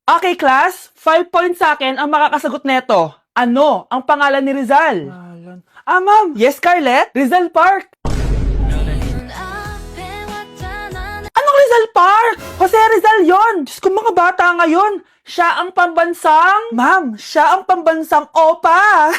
Okay, class. 5 points sa akin ang makakasagot neto. Ano ang pangalan ni Rizal? Ma'am. Yes, Scarlett? Rizal Park. Anong Rizal Park? Jose Rizal yon. Diyos ko, mga bata ngayon. Siya ang pambansang... Ma'am, siya ang pambansang opa.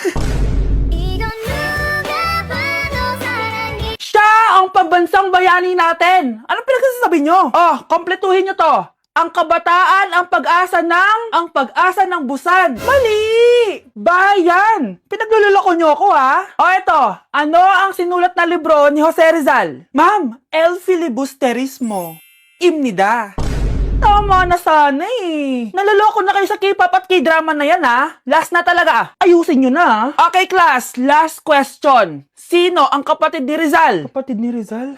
Siya ang pambansang bayani natin. Anong pinagsasabi nyo? Oh, kompletuhin nyo to. Ang kabataan, ang pag-asa ng busan. Mali! Bayan! Pinagluloko nyo ako, ha? O eto, ano ang sinulat na libro ni Jose Rizal? Ma'am, El Filibusterismo. Imnida. Tama na sana eh. Naloloko na kayo sa K-pop at K-drama na yan, ha? Last na talaga. Ayusin nyo na. Okay, class. Last question. Sino ang kapatid ni Rizal? Kapatid ni Rizal?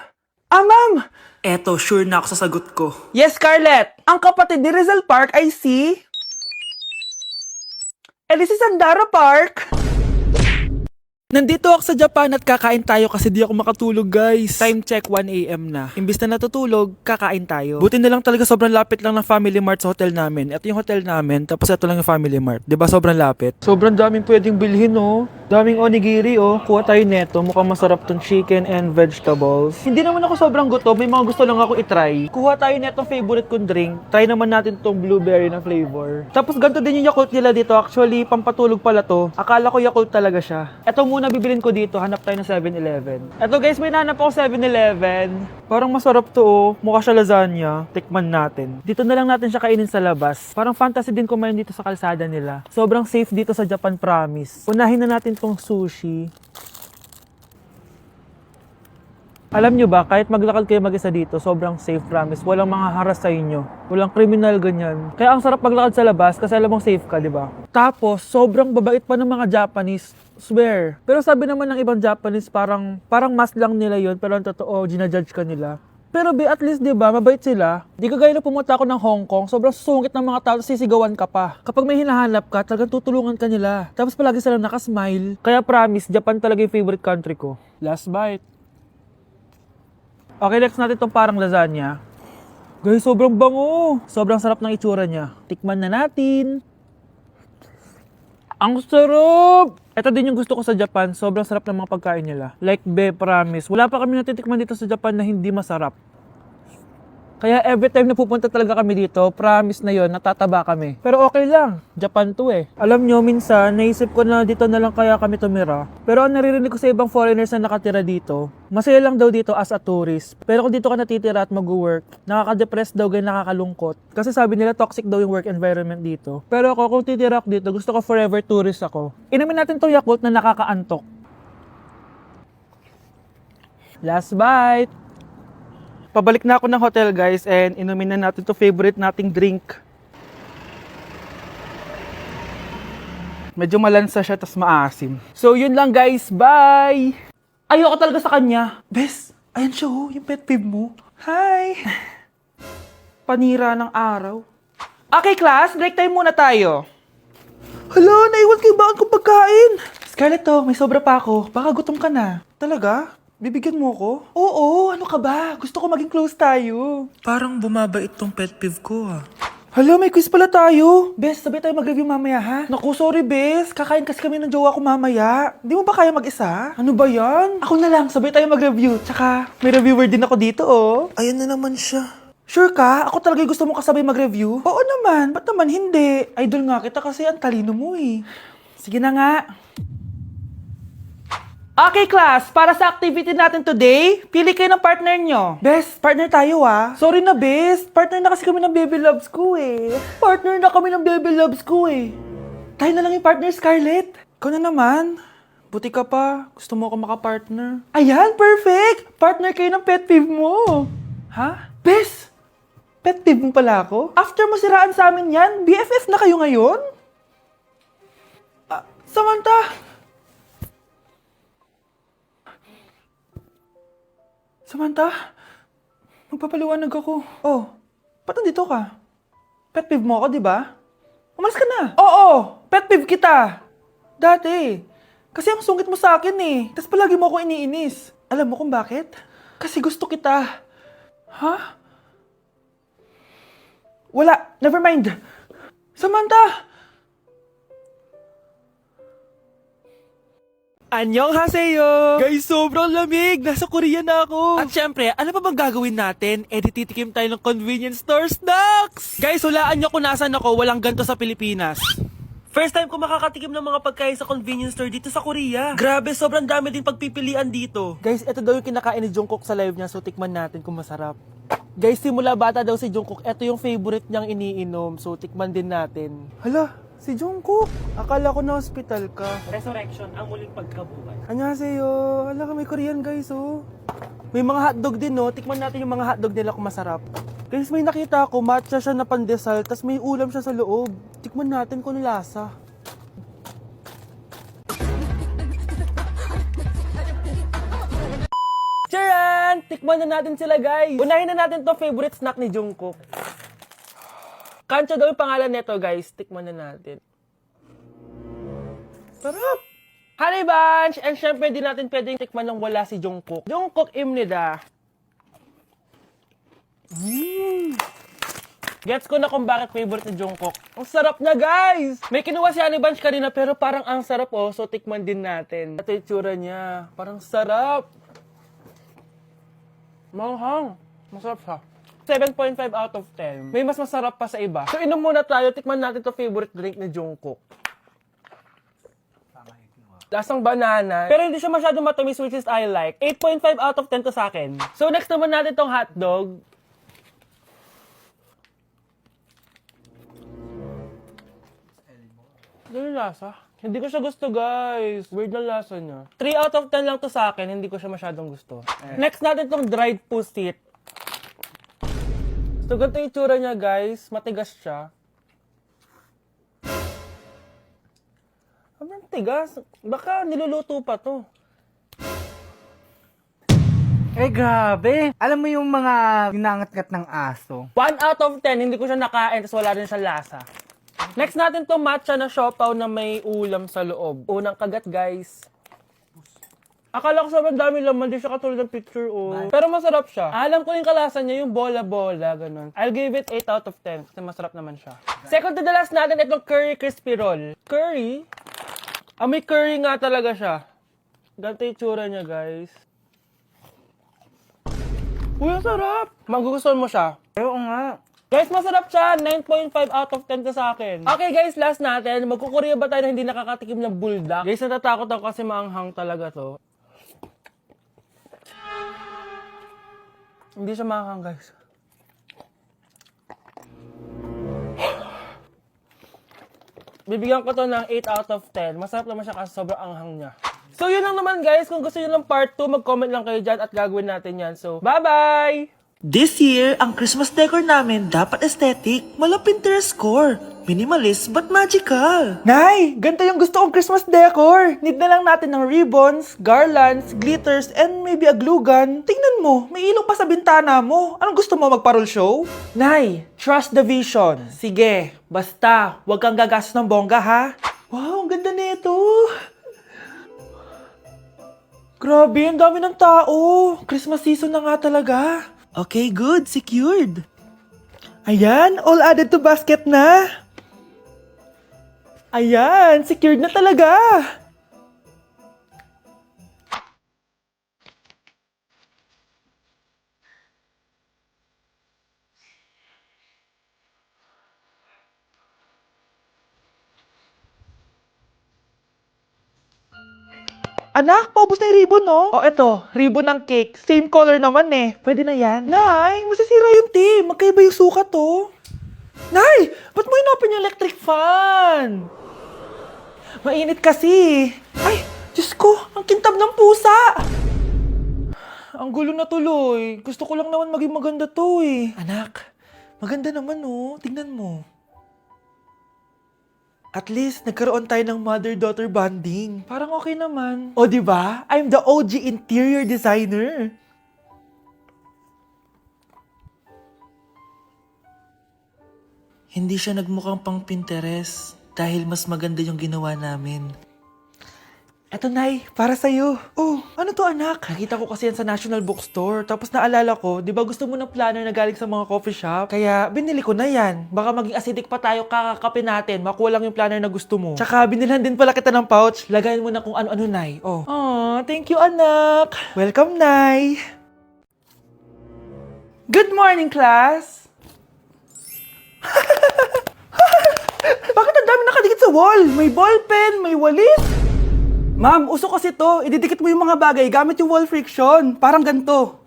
Ma'am. Eto, sure na ako sa sagot ko. Yes, Scarlett. Ang kapatid ni Rizal Park ay si... si Sandara Park. Nandito ako sa Japan at kakain tayo kasi di ako makatulog, guys. Time check 1 AM na. Imbis na natutulog, kakain tayo. Buti na lang talaga sobrang lapit lang ng Family Mart sa hotel namin. Ito yung hotel namin, tapos ito lang yung Family Mart. 'Di ba sobrang lapit? Sobrang daming pwedeng bilhin, oh. Daming onigiri, oh. Kuha tayo neto. Mukhang masarap tong chicken and vegetables. Hindi naman ako sobrang gutom. May mga gusto lang ako itry. Kuha tayo netong favorite kong drink. Try naman natin tong blueberry na flavor. Tapos ganito din yung Yakult nila dito. Actually, pampatulog pala to. Akala ko Yakult talaga siya. Ito muna bibilin ko dito. Hanap tayo ng 7-Eleven. Ito guys, may nahanap ako 7-Eleven. Parang masarap to, oh. Mukha siya lasagna. Tikman natin. Dito na lang natin siya kainin sa labas. Parang fantasy din kumain dito sa kalsada nila. Sobrang safe dito sa Japan, promise. Unahin na natin tong sushi. Alam nyo ba, kahit maglakad kayo mag-isa dito, sobrang safe, promise. Walang mga haras sa inyo. Walang kriminal, ganyan. Kaya ang sarap maglakad sa labas kasi alam mong safe ka, di ba? Tapos, sobrang babait pa ng mga Japanese. Swear. Pero sabi naman ng ibang Japanese, parang mas lang nila yon, pero ang totoo, ginajudge ka nila. Pero at least 'di ba, mabait sila. Di kagaya na pumunta ako ng Hong Kong, sobrang sungit ng mga tao, sisigawan ka pa. Kapag may hinahanap ka, talagang tutulungan ka nila. Tapos palagi silang nakasmile. Kaya promise, Japan talaga yung favorite country ko. Last bite. Okay, next natin tong parang lasagna. Guys, sobrang bango. Sobrang sarap ng itsura niya. Tikman na natin. Ang sarap! Ito din yung gusto ko sa Japan. Sobrang sarap ng mga pagkain nila. Like, promise. Wala pa kami natitikman dito sa Japan na hindi masarap. Kaya every time na pupunta talaga kami dito, promise na yon, natataba kami. Pero okay lang, Japan to eh. Alam nyo, minsan, naisip ko na dito na lang kaya kami tumira. Pero ang naririnig ko sa ibang foreigners na nakatira dito, masaya lang daw dito as a tourist. Pero kung dito ka natitira at mag-work, nakaka-depress daw, ganyan, nakakalungkot. Kasi sabi nila toxic daw yung work environment dito. Pero ako, kung titira ako dito, gusto ko forever tourist ako. Inumin natin tong Yakult na nakakaantok. Last bite! Pabalik na ako ng hotel, guys, and inumin na natin to favorite nating drink. Medyo malansa siya, tas maasim. So, yun lang, guys. Bye! Ayoko talaga sa kanya. Bes, ayan siya, oh, yung pet peeve mo. Hi! Panira ng araw. Okay, class, break time muna tayo. Hala, naiwan kayo ba ang pagkain? Scarlett, to, may sobra pa ako. Baka gutom ka na. Talaga? Bibigyan mo ko? Oo, ano ka ba? Gusto ko maging close tayo. Parang bumabait tong pet peeve ko, ah. Hala, may quiz pala tayo. Bes, sabay tayo mag-review mamaya, ha? Naku, sorry, Bes. Kakain kasi kami ng jowa ko mamaya. Di mo ba kaya mag-isa? Ano ba yan? Ako na lang, sabay tayo mag-review. Tsaka, may reviewer din ako dito, oh. Ayan na naman siya. Sure ka? Ako talaga gusto mo kasabay mag-review? Oo naman. Ba't naman hindi? Idol nga kita kasi ang talino mo, eh. Sige na nga. Okay, class. Para sa activity natin today, pili kayo ng partner nyo. Best, partner tayo, ah. Sorry na, best. Partner na kasi kami ng baby loves ko, eh. Partner na kami ng baby loves ko, eh. Tayo na lang yung partner, Scarlett. Ikaw na naman. Buti ka pa. Gusto mo ako makapartner. Ayan, perfect. Partner kayo ng pet peeve mo. Ha? Best, pet peeve mo pala ako? After mo siraan sa amin yan, BFF na kayo ngayon? Samantha! Samantha, magpapaliwanag ako. Oh, ba't nandito ka? Pet peeve mo ako, di ba? Umalis ka na. Oo, pet peeve kita. Dati. Kasi ang sungit mo sa akin eh. Tapos palagi mo ako iniinis. Alam mo kung bakit? Kasi gusto kita. Ha? Wala, never mind. Samantha! Annyeonghaseyo! Guys, sobrang lamig! Nasa Korea na ako! At syempre, ano pa bang gagawin natin? Titikim tayo ng convenience store snacks! Guys, hulaan nyo kung nasan ako, walang ganito sa Pilipinas. First time ko makakatikim ng mga pagkain sa convenience store dito sa Korea. Grabe, sobrang dami din pagpipilian dito. Guys, ito daw yung kinakain ni Jungkook sa live niya, so tikman natin kung masarap. Guys, simula bata daw si Jungkook, ito yung favorite niyang iniinom, so tikman din natin. Hala, si Jungkook! Akala ko na hospital ka. Resurrection, ang muling pagkabuhay. Annyeonghaseyo! Hala ka, may Korean guys, oh. May mga hotdog din, no? Tikman natin yung mga hotdog nila kung masarap. Guys, may nakita ako, matcha siya na pandesal, tas may ulam siya sa loob. Tikman natin kung ano lasa. Charan! Tikman na natin sila, guys. Unahin na natin to favorite snack ni Jungkook. Kancho daw yung pangalan nito, guys. Tikman na natin. Sarap! Honey Bunch! And syempre, di natin pwedeng tikman nang wala si Jungkook. Jungkook imnida. Gets ko na kung bakit favorite ni Jungkook. Ang sarap na, guys! May kinuha si Honey Bunch kanina, pero parang ang sarap, oh. So, tikman din natin. Ito yung tsura niya. Parang sarap. Manghang. Masarap siya. 7.5 out of 10. May mas masarap pa sa iba. So, inom muna tayo. Tikman natin to favorite drink ni Jungkook. Lasang banana. Pero hindi siya masyadong matamis, which is I like. 8.5 out of 10 to sa akin. So, next naman natin tong hotdog. Ano yung lasa? Hindi ko siya gusto, guys. Weird na lasa niya. 3 out of 10 lang to sa akin. Hindi ko siya masyadong gusto. Next natin tong dried pusit. So, ganito yung itsura niya, guys. Matigas siya. Ang tigas. Baka niluluto pa to. Eh, grabe. Alam mo yung mga ginangat-ngat ng aso? 1 out of 10. Hindi ko siya nakain, tapos wala rin siyang lasa. Next natin to matcha na siopaw na may ulam sa loob. Unang kagat, guys. Akala ko sobrang dami laman, di siya katulad ng picture, oh. Pero masarap siya. Alam ko yung kalasa niya, yung bola-bola, ganun. I'll give it 8 out of 10, kasi masarap naman siya. Second to the last natin, itong curry crispy roll. Curry? May curry nga talaga siya. Ganito yung tsura niya, guys. Uy, ang sarap! Magugustuhan mo siya. Oo nga. Guys, masarap siya. 9.5 out of 10 to sa akin. Okay, guys, last natin. Magkukurya ba tayo na hindi nakakatikim ng bulldog? Guys, natatakot ako kasi maanghang talaga to. Hindi siya maanghang, guys. Bibigyan ko to ng 8 out of 10. Masarap naman siya kasi sobrang anghang niya. So, yun lang naman, guys. Kung gusto nyo ng part 2, mag-comment lang kayo dyan at gagawin natin yan. So, bye-bye! This year, ang Christmas decor namin dapat aesthetic, mala Pinterest score. Minimalist but magical. Nay, ganito yung gusto kong Christmas decor. Need na lang natin ng ribbons, garlands, glitters, and maybe a glue gun. Tingnan mo, may ilaw pa sa bintana mo. Anong gusto mo, mag-parol show? Nay, trust the vision. Sige, basta, huwag kang gagastos ng bongga, ha? Wow, ang ganda nito. Grabe, ang dami ng tao. Christmas season na nga talaga. Okay, good. Secured. Ayan, all added to basket na. Ayan, secured na talaga. Anak, paubos na yung ribbon, no? O, eto, ribbon ng cake. Same color naman eh. Pwede na yan. Nay, masisira yung tea. Magkaiba yung sukat, to. Nay, ba't mo inopin yung electric fan? Mainit kasi. Ay, Diyos ko, ang kintab ng pusa. Ang gulo na tuloy. Gusto ko lang naman maging maganda to eh. Anak, maganda naman oh. Tingnan mo. At least, nagkaroon tayo ng mother-daughter bonding. Parang okay naman. O, di ba? I'm the OG interior designer. Hindi siya nagmukhang pang Pinterest dahil mas maganda yung ginawa namin. Eto, Nay, para sa'yo. Oh, ano to, anak? Nakita ko kasi yan sa National Bookstore. Tapos naalala ko, di ba gusto mo ng planner na galing sa mga coffee shop? Kaya binili ko na yan. Baka maging acidic pa tayo kakakape natin. Makuha lang yung planner na gusto mo. Tsaka binilhan din pala kita ng pouch. Lagayan mo na kung ano-ano, Nay. Oh. Aw, thank you, anak. Welcome, Nay. Good morning, class. Bakit ang dami nakadikit sa wall? May ballpen, may walis. Ma'am, uso kasi to. Ididikit mo yung mga bagay gamit yung wall friction. Parang ganito.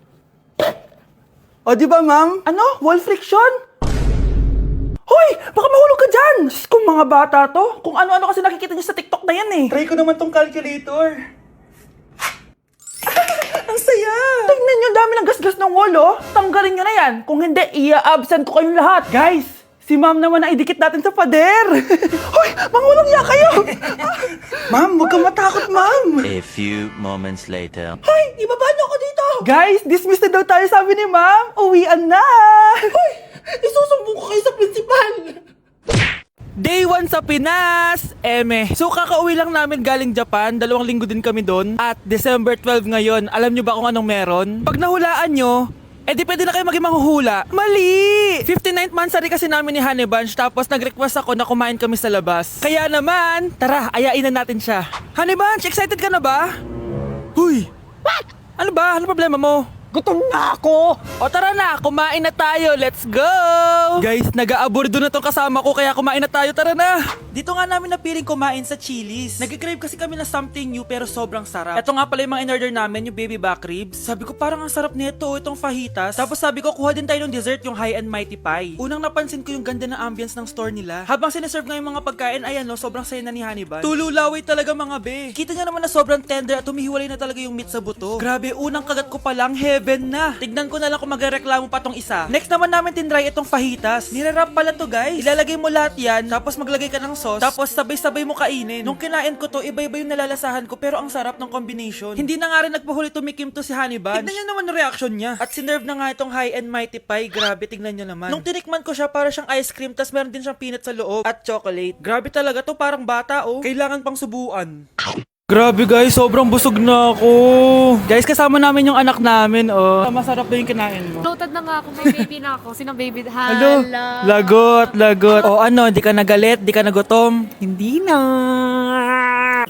O, di ba, ma'am? Ano? Wall friction? Hoy! Baka mahulog ka dyan! Sus, kung mga bata to. Kung ano-ano kasi nakikita niyo sa TikTok na yan eh. Try ko naman tong calculator. Ang saya! Tingnan niyo, dami ng gasgas ng wall, oh. Tanggalin niyo na yan. Kung hindi, i-absent ko kayong lahat. Guys! Si ma'am naman na idikit natin sa pader. Hoy! Mangulong niya kayo! Ma'am, huwag kang matakot, ma'am. A few moments later. Hoy! Ibaba niyo ako dito! Guys, dismiss na daw tayo, sabi ni ma'am. Uwian na! Hoy! Isusumbong ko kayo sa principal! Day 1 sa Pinas! Eme. So kakauwi lang namin galing Japan, 2 linggo din kami doon. At December 12 ngayon, alam nyo ba kung anong meron? Pag nahulaan nyo, di pwede na kayo maging manghuhula. Mali! 59th monthsary kasi namin ni Honey Bunch, tapos nag-request ako na kumain kami sa labas. Kaya naman, tara, ayain na natin siya. Honey Bunch, excited ka na ba? Huy! What? Ano ba? Ano problema mo? Gutom na ako! O tara na, kumain na tayo. Let's go! Guys, nag-aabordo na tong kasama ko kaya kumain na tayo. Tara na! Dito nga namin napiling kumain sa Chili's. Nag-crave kasi kami na something new pero sobrang sarap. Ito nga pala yung mga in-order namin, yung baby back ribs. Sabi ko parang ang sarap nito, itong fajitas. Tapos sabi ko kuha din tayo ng dessert, yung high and mighty pie. Unang napansin ko yung ganda ng ambience ng store nila. Habang sineserve nga yung mga pagkain, ayan no, sobrang saya na ni Honey Bun. Tululaway talaga mga be. Kita niya naman na sobrang tender at humihiwalay na talaga yung meat sa buto. Grabe, unang kagat ko pa lang, heaven na. Tignan ko na lang kung magreklamo pa tong isa. Next naman namin tinry itong fajitas. Nirarap pala to guys. Ilalagay mo lahat yan, tapos maglagay ka ng sauce, tapos sabay-sabay mo kainin. Nung kinain ko to, iba-iba yung nalalasahan ko pero ang sarap ng combination. Hindi na nga rin nagpahuli tumikim to si Honey Bunch. Tignan nyo naman ang reaction niya. At sinerve na nga itong high and mighty pie. Grabe, tignan nyo naman. Nung tinikman ko siya, para siyang ice cream, tas meron din siyang peanut sa loob at chocolate. Grabe talaga to, parang bata oh. Kailangan pang subuan. Grabe guys, sobrang busog na ako. Guys, kasama namin yung anak namin, oh. Masarap ba yung kinain mo? Loaded na nga ako, may baby na ako. Sinong baby? Hello? Hala. Lagot. O ano, di ka nagalit, di ka nagutom? Hindi na.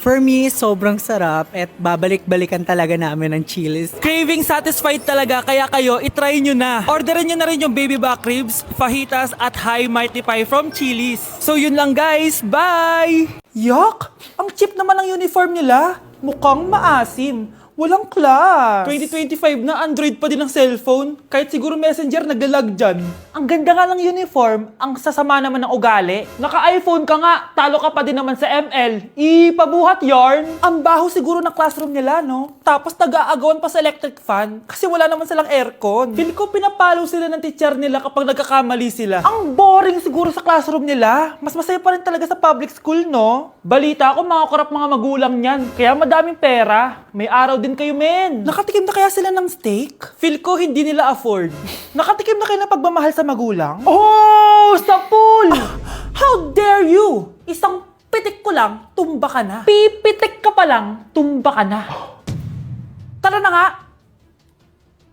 For me, sobrang sarap at babalik-balikan talaga namin ng Chili's. Craving satisfied talaga, kaya kayo, itry nyo na. Orderin nyo na rin yung baby back ribs, fajitas, at high mighty pie from Chili's. So yun lang guys, bye! Yuck! Ang cheap naman ng uniform nila. Mukhang maasim. Walang class. 2025 na, Android pa din ang cellphone. Kahit siguro Messenger, naglalag dyan. Ang ganda nga ng uniform, ang sasama naman ng ugali. Naka-iPhone ka nga, talo ka pa din naman sa ML. Ipabuhat yarn. Ang baho siguro ng classroom nila, no? Tapos nag-aagawan pa sa electric fan kasi wala naman silang aircon. Feel ko pinapalo sila ng teacher nila kapag nagkakamali sila. Ang boring siguro sa classroom nila. Mas masaya pa rin talaga sa public school, no? Balita ko, mga korap mga magulang niyan. Kaya madaming pera. May araw din kayo, men. Nakatikim na kaya sila ng steak? Feel ko hindi nila afford. Nakatikim na kayo ng pagmamahal sa magulang? Oh, sa pool! How dare you? Isang pitik ko lang, tumba ka na. Pipitik ka pa lang, tumba ka na. Tara na nga,